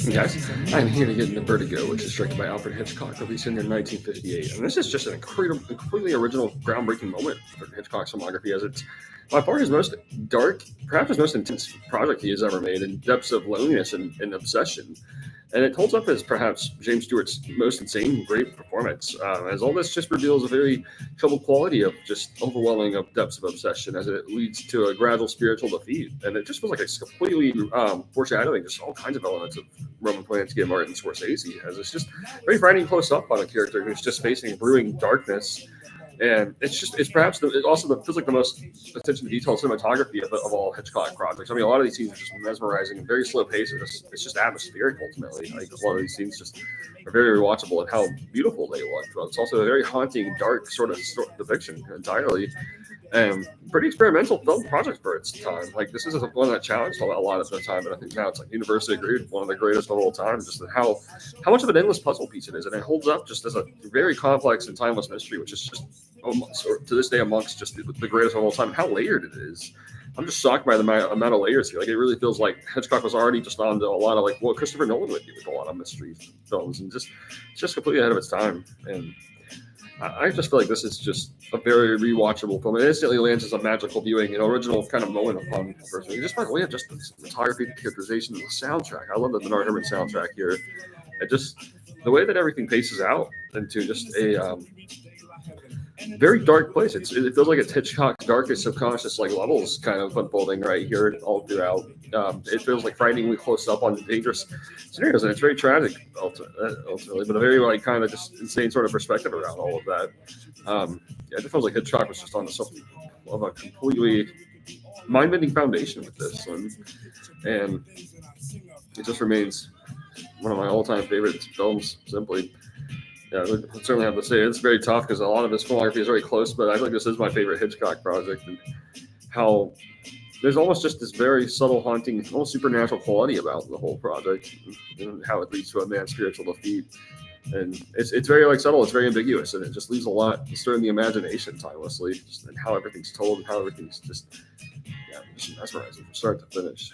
Yes, I'm here to get into Vertigo, which is directed by Alfred Hitchcock, released in 1958. And this is just an incredible, completely original, groundbreaking moment for Hitchcock's filmography, as it's by far his most dark, perhaps his most intense project he has ever made, in depths of loneliness and obsession. And it holds up as perhaps James Stewart's most insane, great performance, as all this just reveals a very troubled quality of just overwhelming of depths of obsession, as it leads to a gradual spiritual defeat. And it just feels like it's completely foreshadowing just all kinds of elements of Roman Polanski and Martin Scorsese, as it's just very frightening close up on a character who's just facing brewing darkness. And it's perhaps feels like the most attention to detail cinematography of all Hitchcock projects. I mean, a lot of these scenes are just mesmerizing and very slow pace. It's just atmospheric ultimately. Like a lot of these scenes just are very rewatchable and how beautiful they look. But it's also a very haunting, dark sort of depiction entirely. And pretty experimental film project for its time. Like this is one that challenged a lot at the time, but I think now it's like universally agreed, one of the greatest of all time. Just how much of an endless puzzle piece it is, and it holds up just as a very complex and timeless mystery, which is just to this day amongst just the greatest of all time. How layered it is. I'm just shocked by the amount of layers here. Like it really feels like Hitchcock was already just on to a lot of like what Christopher Nolan would do with a lot of mystery films, and it's just completely ahead of its time. And I just feel like this is just a very rewatchable film. It instantly lands as a magical viewing, original kind of moment upon person. Just by the way of just the cinematography, the characterization, the soundtrack. I love the Bernard Herrmann soundtrack here. It just the way that everything paces out into just a very dark place. It feels like it's Hitchcock's darkest subconscious like levels kind of unfolding right here all throughout. It feels like frighteningly close up on dangerous scenarios, and it's very tragic ultimately, but a very like kind of just insane sort of perspective around all of that. It just feels like Hitchcock was just on something of a completely mind-bending foundation with this one, and it just remains one of my all-time favorite films. Simply. Yeah, I would certainly have to say it's very tough because a lot of his filmography is very close, but I think this is my favorite Hitchcock project, and how there's almost just this very subtle, haunting, almost supernatural quality about the whole project, and how it leads to a man's spiritual defeat. And it's very like subtle, it's very ambiguous, and it just leaves a lot to stir in the imagination timelessly, and how everything's told, and how everything's just mesmerizing from start to finish.